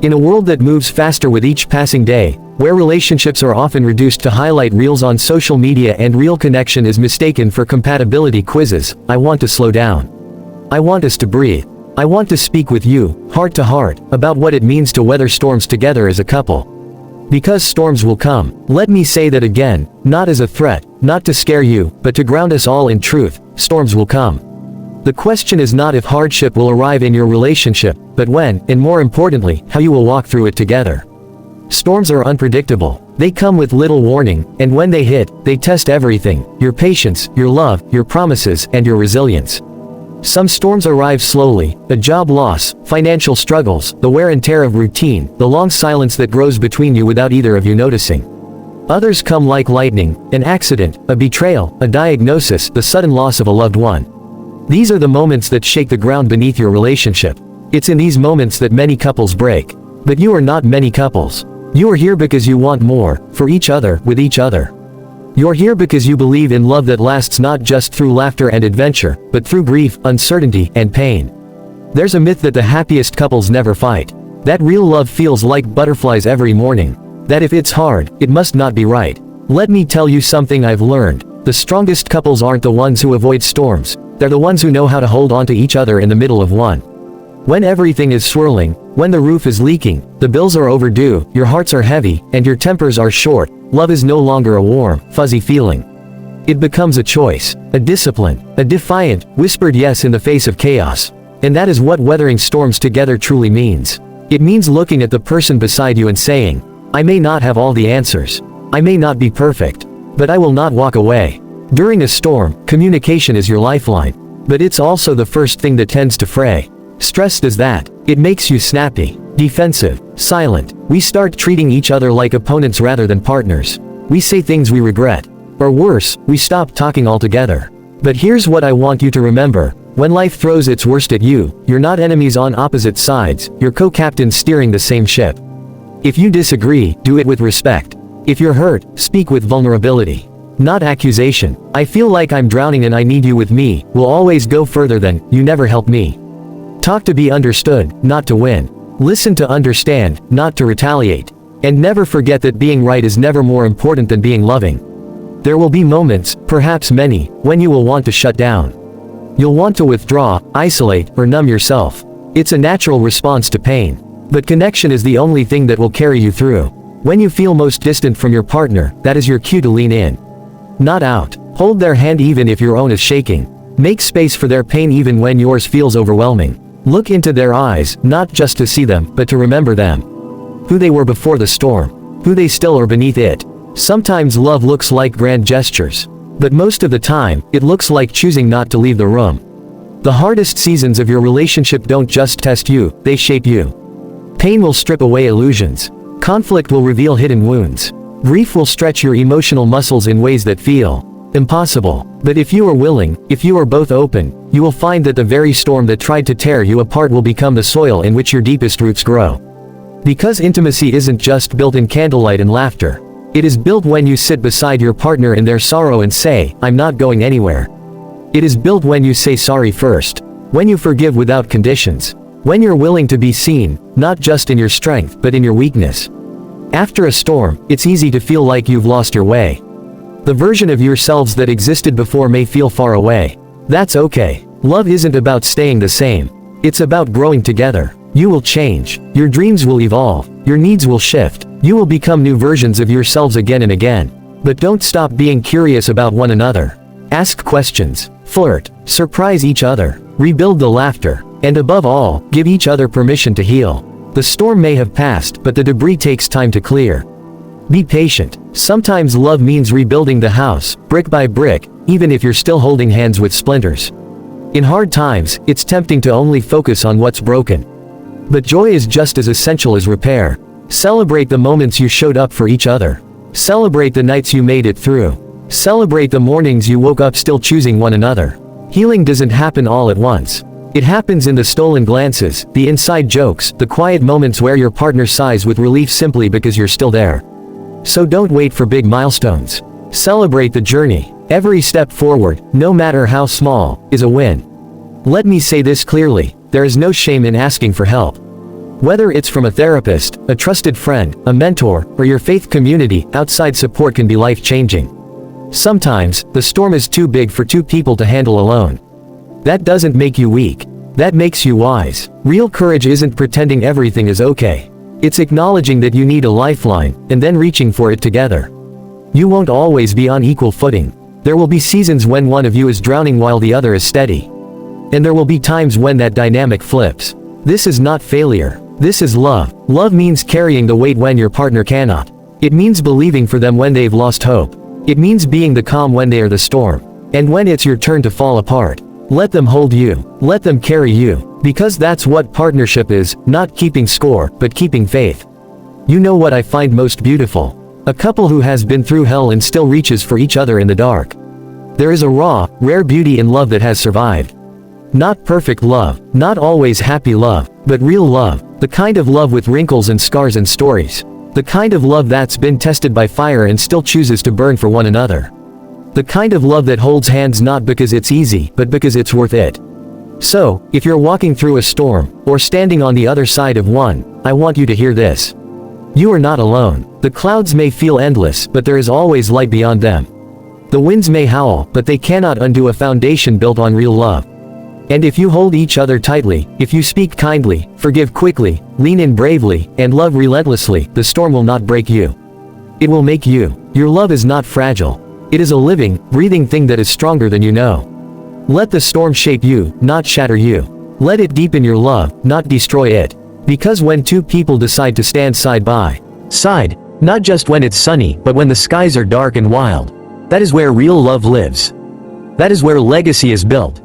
In a world that moves faster with each passing day, where relationships are often reduced to highlight reels on social media and real connection is mistaken for compatibility quizzes, I want to slow down. I want us to breathe. I want to speak with you, heart to heart, about what it means to weather storms together as a couple. Because storms will come, let me say that again, not as a threat, not to scare you, but to ground us all in truth, storms will come. The question is not if hardship will arrive in your relationship, but when, and more importantly, how you will walk through it together. Storms are unpredictable. They come with little warning, and when they hit, they test everything: your patience, your love, your promises, and your resilience. Some storms arrive slowly: a job loss, financial struggles, the wear and tear of routine, the long silence that grows between you without either of you noticing. Others come like lightning: an accident, a betrayal, a diagnosis, the sudden loss of a loved one. These are the moments that shake the ground beneath your relationship. It's in these moments that many couples break. But you are not many couples. You are here because you want more, for each other, with each other. You're here because you believe in love that lasts not just through laughter and adventure, but through grief, uncertainty, and pain. There's a myth that the happiest couples never fight. That real love feels like butterflies every morning. That if it's hard, it must not be right. Let me tell you something I've learned. The strongest couples aren't the ones who avoid storms. They're the ones who know how to hold on to each other in the middle of one. When everything is swirling, when the roof is leaking, the bills are overdue, your hearts are heavy, and your tempers are short, love is no longer a warm, fuzzy feeling. It becomes a choice, a discipline, a defiant, whispered yes in the face of chaos. And that is what weathering storms together truly means. It means looking at the person beside you and saying, I may not have all the answers. I may not be perfect. But I will not walk away. During a storm, communication is your lifeline. But it's also the first thing that tends to fray. Stressed as that, it makes you snappy, defensive, silent. We start treating each other like opponents rather than partners. We say things we regret. Or worse, we stop talking altogether. But here's what I want you to remember. When life throws its worst at you, you're not enemies on opposite sides, you're co-captains steering the same ship. If you disagree, do it with respect. If you're hurt, speak with vulnerability. Not accusation. I feel like I'm drowning and I need you with me, will always go further than, you never help me. Talk to be understood, not to win. Listen to understand, not to retaliate. And never forget that being right is never more important than being loving. There will be moments, perhaps many, when you will want to shut down. You'll want to withdraw, isolate, or numb yourself. It's a natural response to pain. But connection is the only thing that will carry you through. When you feel most distant from your partner, that is your cue to lean in. Not out. Hold their hand even if your own is shaking. Make space for their pain even when yours feels overwhelming. Look into their eyes, not just to see them, but to remember them. Who they were before the storm. Who they still are beneath it. Sometimes love looks like grand gestures. But most of the time, it looks like choosing not to leave the room. The hardest seasons of your relationship don't just test you, they shape you. Pain will strip away illusions. Conflict will reveal hidden wounds. Grief will stretch your emotional muscles in ways that feel impossible. But if you are willing, if you are both open, you will find that the very storm that tried to tear you apart will become the soil in which your deepest roots grow. Because intimacy isn't just built in candlelight and laughter. It is built when you sit beside your partner in their sorrow and say, I'm not going anywhere. It is built when you say sorry first. When you forgive without conditions. When you're willing to be seen, not just in your strength, but in your weakness. After a storm, it's easy to feel like you've lost your way. The version of yourselves that existed before may feel far away. That's okay. Love isn't about staying the same. It's about growing together. You will change. Your dreams will evolve. Your needs will shift. You will become new versions of yourselves again and again. But don't stop being curious about one another. Ask questions. Flirt. Surprise each other. Rebuild the laughter. And above all, give each other permission to heal. The storm may have passed, but the debris takes time to clear. Be patient. Sometimes love means rebuilding the house, brick by brick, even if you're still holding hands with splinters. In hard times, it's tempting to only focus on what's broken. But joy is just as essential as repair. Celebrate the moments you showed up for each other. Celebrate the nights you made it through. Celebrate the mornings you woke up still choosing one another. Healing doesn't happen all at once. It happens in the stolen glances, the inside jokes, the quiet moments where your partner sighs with relief simply because you're still there. So don't wait for big milestones. Celebrate the journey. Every step forward, no matter how small, is a win. Let me say this clearly, there is no shame in asking for help. Whether it's from a therapist, a trusted friend, a mentor, or your faith community, outside support can be life-changing. Sometimes, the storm is too big for two people to handle alone. That doesn't make you weak. That makes you wise. Real courage isn't pretending everything is okay. It's acknowledging that you need a lifeline, and then reaching for it together. You won't always be on equal footing. There will be seasons when one of you is drowning while the other is steady. And there will be times when that dynamic flips. This is not failure. This is love. Love means carrying the weight when your partner cannot. It means believing for them when they've lost hope. It means being the calm when they are the storm. And when it's your turn to fall apart, let them hold you. Let them carry you. Because that's what partnership is, not keeping score, but keeping faith. You know what I find most beautiful? A couple who has been through hell and still reaches for each other in the dark. There is a raw, rare beauty in love that has survived. Not perfect love, not always happy love, but real love. The kind of love with wrinkles and scars and stories. The kind of love that's been tested by fire and still chooses to burn for one another. The kind of love that holds hands not because it's easy, but because it's worth it. So, if you're walking through a storm, or standing on the other side of one, I want you to hear this. You are not alone. The clouds may feel endless, but there is always light beyond them. The winds may howl, but they cannot undo a foundation built on real love. And if you hold each other tightly, if you speak kindly, forgive quickly, lean in bravely, and love relentlessly, the storm will not break you. It will make you. Your love is not fragile. It is a living, breathing thing that is stronger than you know. Let the storm shape you, not shatter you. Let it deepen your love, not destroy it. Because when two people decide to stand side by side, not just when it's sunny, but when the skies are dark and wild, that is where real love lives. That is where legacy is built.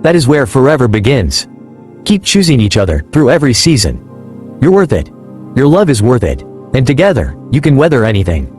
That is where forever begins. Keep choosing each other, through every season. You're worth it. Your love is worth it. And together, you can weather anything.